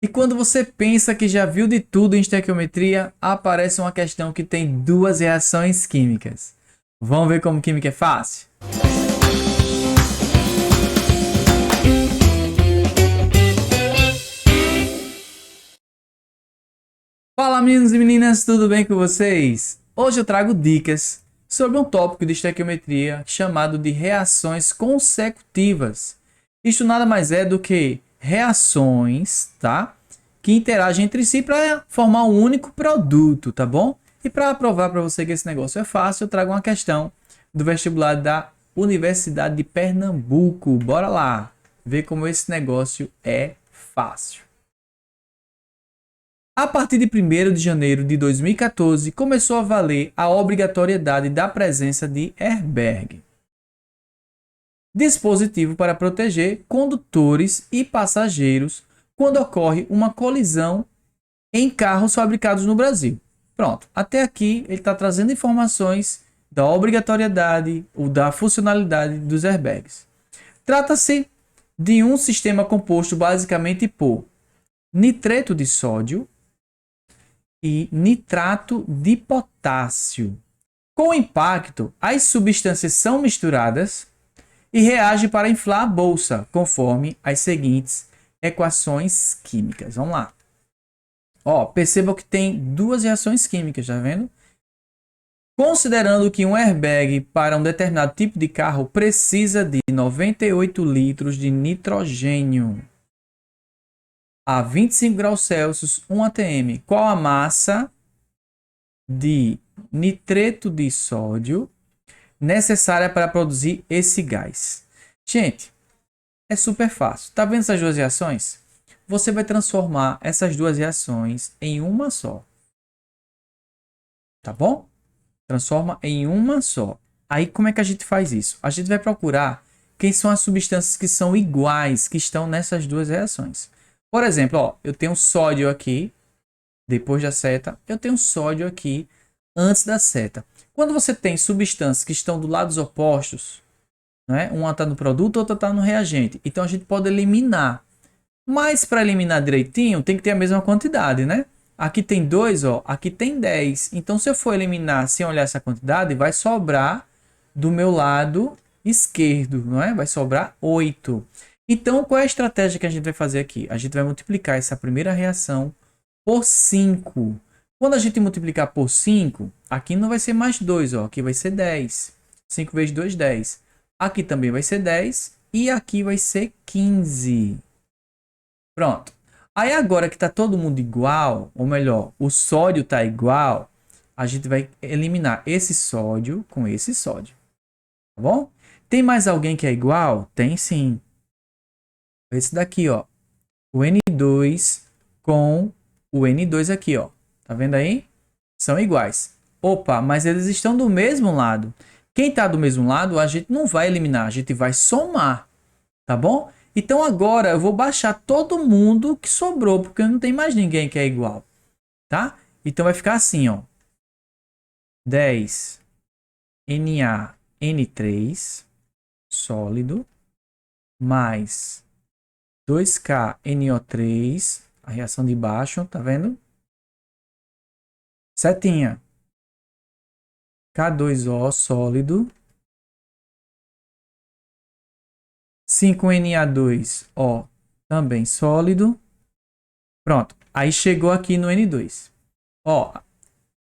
E quando você pensa que já viu de tudo em estequiometria, aparece uma questão que tem duas reações químicas. Vamos ver como química é fácil? Fala meninos e meninas, tudo bem com vocês? Hoje eu trago dicas sobre um tópico de estequiometria chamado de reações consecutivas. Isto nada mais é do que reações, tá? Que interagem entre si para formar um único produto, tá bom? E para provar para você que esse negócio é fácil, eu trago uma questão do vestibular da Universidade de Pernambuco. Bora lá ver como esse negócio é fácil. A partir de 1º de janeiro de 2014, começou a valer a obrigatoriedade da presença de airbag, dispositivo para proteger condutores e passageiros quando ocorre uma colisão em carros fabricados no Brasil. Pronto, até aqui ele está trazendo informações da obrigatoriedade ou da funcionalidade dos airbags. Trata-se de um sistema composto basicamente por nitreto de sódio e nitrato de potássio. Com o impacto, as substâncias são misturadas e reagem para inflar a bolsa, conforme as seguintes equações químicas. Vamos lá. Perceba que tem duas reações químicas, tá vendo? Considerando que um airbag para um determinado tipo de carro precisa de 98 litros de nitrogênio a 25 graus Celsius, 1 atm. Qual a massa de nitreto de sódio necessária para produzir esse gás? Gente, é super fácil. Tá vendo essas duas reações? Você vai transformar essas duas reações em uma só. Tá bom? Transforma em uma só. Aí como é que a gente faz isso? A gente vai procurar quem são as substâncias que são iguais, que estão nessas duas reações. Por exemplo, eu tenho sódio aqui, depois da seta. Eu tenho sódio aqui, antes da seta. Quando você tem substâncias que estão do lados opostos, né? Uma está no produto, outra está no reagente. Então a gente pode eliminar. Mas para eliminar direitinho, tem que ter a mesma quantidade, né? Aqui tem 2, aqui tem 10. Então se eu for eliminar sem olhar essa quantidade, vai sobrar do meu lado esquerdo, não é? Vai sobrar 8. Então, qual é a estratégia que a gente vai fazer aqui? A gente vai multiplicar essa primeira reação por 5. Quando a gente multiplicar por 5, aqui não vai ser mais 2, aqui vai ser 10. 5 vezes 2, 10. Aqui também vai ser 10 e aqui vai ser 15. Pronto. Aí agora que está todo mundo igual, ou melhor, o sódio está igual, a gente vai eliminar esse sódio com esse sódio. Tá bom? Tem mais alguém que é igual? Tem sim. Esse daqui, o N2 com o N2 aqui, Tá vendo aí? São iguais. Opa, mas eles estão do mesmo lado. Quem está do mesmo lado, a gente não vai eliminar, a gente vai somar. Tá bom? Então agora eu vou baixar todo mundo que sobrou, porque não tem mais ninguém que é igual. Tá? Então vai ficar assim, 10 NaN3 sólido mais 2KNO3, a reação de baixo, tá vendo? Setinha. K2O sólido. 5Na2O também sólido. Pronto. Aí chegou aqui no N2.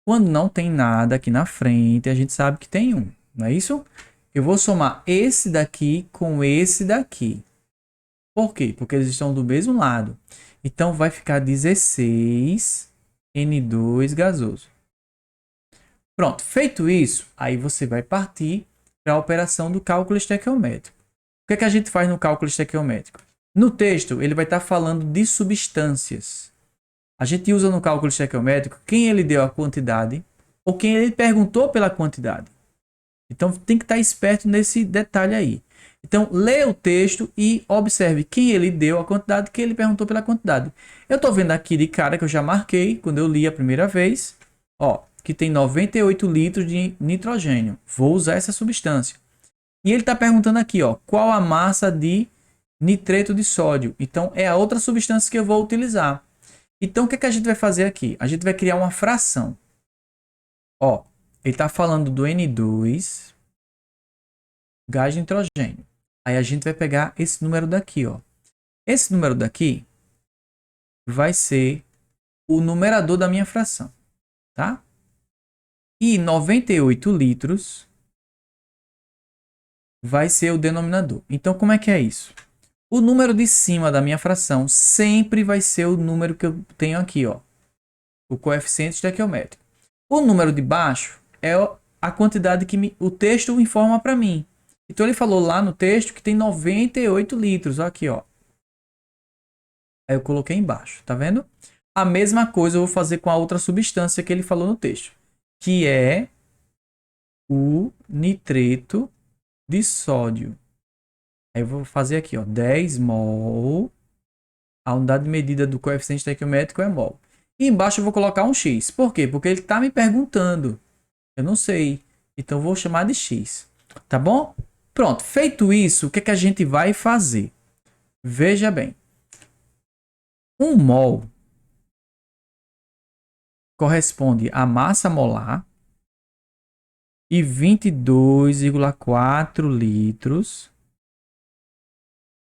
Quando não tem nada aqui na frente, a gente sabe que tem um, não é isso? Eu vou somar esse daqui com esse daqui. Por quê? Porque eles estão do mesmo lado. Então vai ficar 16 N2 gasoso. Pronto, feito isso, aí você vai partir para a operação do cálculo estequiométrico. O que é que a gente faz no cálculo estequiométrico? No texto, ele vai estar falando de substâncias. A gente usa no cálculo estequiométrico quem ele deu a quantidade ou quem ele perguntou pela quantidade. Então tem que estar esperto nesse detalhe aí. Então lê o texto e observe quem ele deu a quantidade, quem ele perguntou pela quantidade. Eu estou vendo aqui de cara que eu já marquei quando eu li a primeira vez, que tem 98 litros de nitrogênio. Vou usar essa substância. E ele está perguntando aqui, qual a massa de nitreto de sódio. Então, é a outra substância que eu vou utilizar. Então, o que é que a gente vai fazer aqui? A gente vai criar uma fração. Ó, ele está falando do N2, gás de nitrogênio. Aí a gente vai pegar esse número daqui, ó. Esse número daqui vai ser o numerador da minha fração, tá? E 98 litros vai ser o denominador. Então, como é que é isso? O número de cima da minha fração sempre vai ser o número que eu tenho aqui, ó. O coeficiente estequiométrico. O número de baixo é a quantidade que o texto informa para mim. Então, ele falou lá no texto que tem 98 litros. Aqui, ó. Aí eu coloquei embaixo, tá vendo? A mesma coisa eu vou fazer com a outra substância que ele falou no texto, que é o nitreto de sódio. Aí eu vou fazer aqui, ó, 10 mol. A unidade de medida do coeficiente estequiométrico é mol. E embaixo eu vou colocar um x. Por quê? Porque ele está me perguntando. Eu não sei. Então eu vou chamar de x. Tá bom? Pronto. Feito isso, o que é que a gente vai fazer? Veja bem. 1 mol corresponde à massa molar e 22,4 litros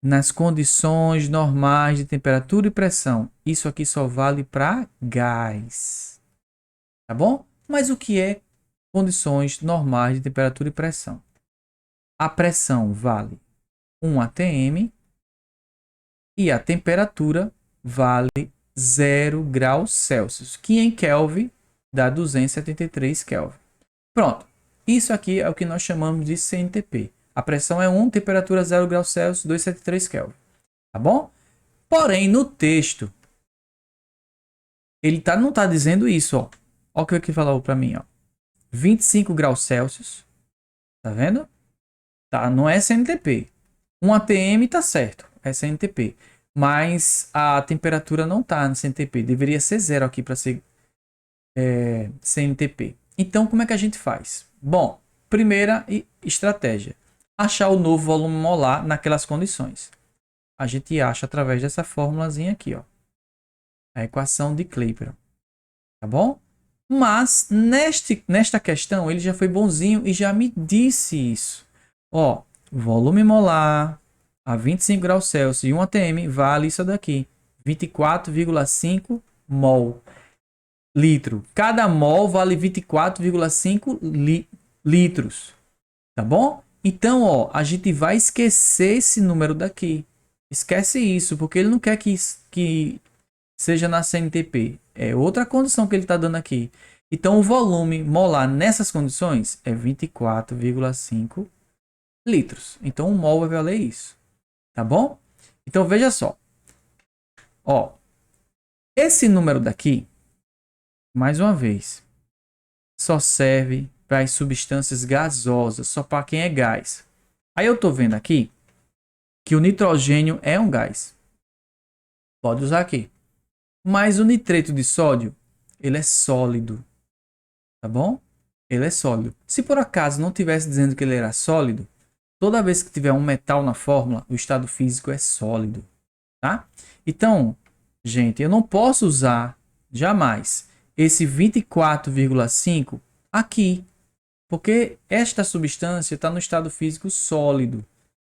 nas condições normais de temperatura e pressão. Isso aqui só vale para gás. Tá bom? Mas o que é condições normais de temperatura e pressão? A pressão vale 1 atm e a temperatura vale 0 graus Celsius, que em Kelvin dá 273 Kelvin. Pronto. Isso aqui é o que nós chamamos de CNTP. A pressão é 1, temperatura 0 graus Celsius, 273 Kelvin. Tá bom? Porém, no texto, ele não está dizendo isso, ó. Olha o que ele falou para mim, ó. 25 graus Celsius. Tá vendo? Tá, não é CNTP. 1 atm tá certo, é CNTP. Mas a temperatura não tá no CNTP. Deveria ser 0 aqui para ser CNTP. Então, como é que a gente faz? Bom, primeira estratégia. Achar o novo volume molar naquelas condições. A gente acha através dessa formulazinha aqui, ó. A equação de Clapeyron. Tá bom? Mas, nesta questão, ele já foi bonzinho e já me disse isso. Ó, volume molar a 25 graus Celsius e 1 atm vale isso daqui. 24,5 mol. Litro. Cada mol vale 24,5 litros. Tá bom? Então, ó, a gente vai esquecer esse número daqui. Esquece isso, porque ele não quer que seja na CNTP. É outra condição que ele está dando aqui. Então, o volume molar nessas condições é 24,5 litros. Então, 1 mol vai valer isso. Tá bom? Então, veja só. Ó, esse número daqui, mais uma vez, só serve para as substâncias gasosas, só para quem é gás. Aí eu estou vendo aqui que o nitrogênio é um gás. Pode usar aqui. Mas o nitreto de sódio, ele é sólido. Tá bom? Ele é sólido. Se por acaso não tivesse dizendo que ele era sólido, toda vez que tiver um metal na fórmula, o estado físico é sólido. Tá? Então, gente, eu não posso usar jamais esse 24,5 aqui, porque esta substância está no estado físico sólido,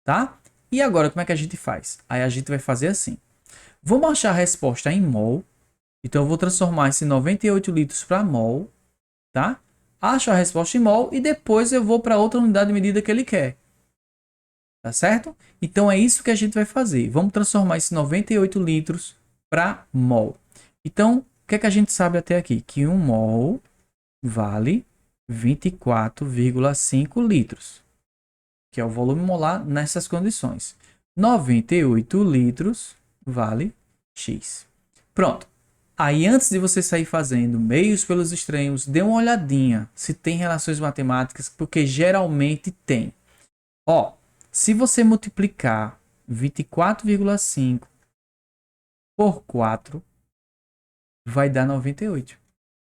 tá? E agora, como é que a gente faz? Aí a gente vai fazer assim. Vamos achar a resposta em mol. Então, eu vou transformar esse 98 litros para mol, tá? Acho a resposta em mol e depois eu vou para outra unidade de medida que ele quer. Tá certo? Então, é isso que a gente vai fazer. Vamos transformar esse 98 litros para mol. Então, o que é que a gente sabe até aqui? Que 1 mol vale 24,5 litros, que é o volume molar nessas condições. 98 litros vale X. Pronto. Aí, antes de você sair fazendo meios pelos extremos, dê uma olhadinha se tem relações matemáticas, porque geralmente tem. Ó, se você multiplicar 24,5 por 4, vai dar 98.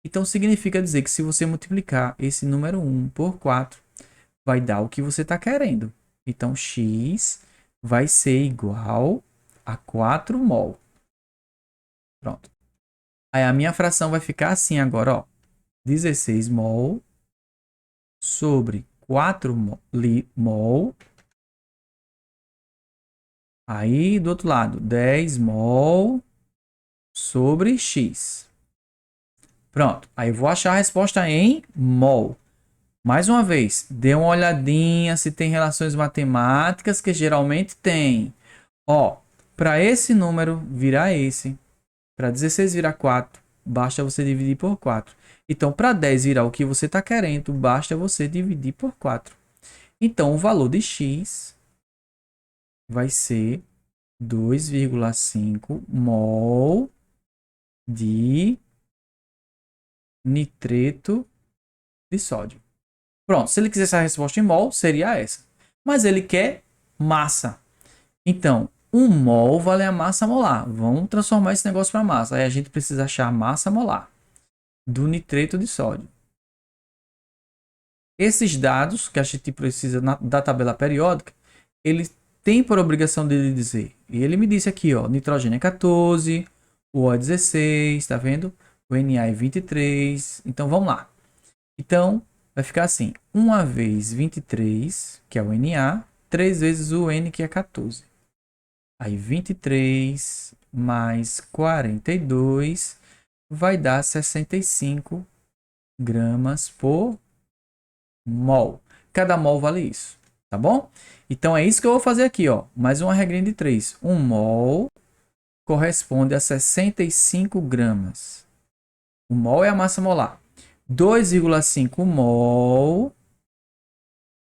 Então, significa dizer que se você multiplicar esse número 1 por 4, vai dar o que você está querendo. Então, x vai ser igual a 4 mol. Pronto. Aí a minha fração vai ficar assim agora, ó. 16 mol sobre 4 mol. Aí do outro lado, 10 mol sobre X. Pronto. Aí eu vou achar a resposta em mol. Mais uma vez, dê uma olhadinha se tem relações matemáticas, que geralmente tem. Ó, para esse número virar esse, para 16 virar 4, basta você dividir por 4. Então, para 10 virar o que você está querendo, basta você dividir por 4. Então, o valor de x vai ser 2,5 mol de nitreto de sódio. Pronto, se ele quisesse a resposta em mol, seria essa. Mas ele quer massa. Então, 1 mol vale a massa molar. Vamos transformar esse negócio para massa. Aí a gente precisa achar a massa molar do nitreto de sódio. Esses dados que a gente precisa da tabela periódica, ele tem por obrigação de dizer. E ele me disse aqui, ó, nitrogênio é 14, o O é 16, tá vendo? O Na é 23. Então vamos lá. Então vai ficar assim: 1 vezes 23, que é o Na, 3 vezes o N, que é 14. Aí 23 mais 42 vai dar 65 gramas por mol. Cada mol vale isso, tá bom? Então é isso que eu vou fazer aqui, ó. Mais uma regrinha de 3. 1 mol corresponde a 65 gramas. O mol é a massa molar. 2,5 mol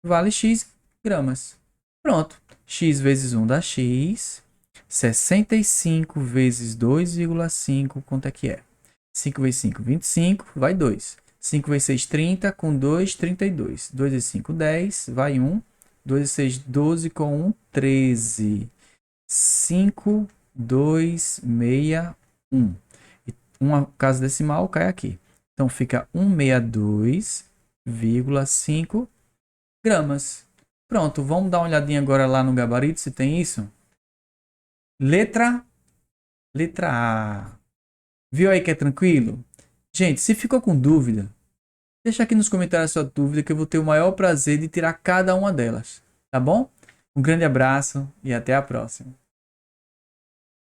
vale x gramas. Pronto. X vezes 1 dá x. 65 vezes 2,5, quanto é que é? 5 vezes 5, 25, vai 2. 5 vezes 6, 30, com 2, 32. 2 vezes 5, 10, vai 1. 2 vezes 6, 12, com 1, 13. 5, 2, 6, 1. Uma casa decimal cai aqui. Então fica 162,5 gramas. Pronto, vamos dar uma olhadinha agora lá no gabarito se tem isso. Letra A. Viu aí que é tranquilo? Gente, se ficou com dúvida, deixa aqui nos comentários a sua dúvida que eu vou ter o maior prazer de tirar cada uma delas. Tá bom? Um grande abraço e até a próxima.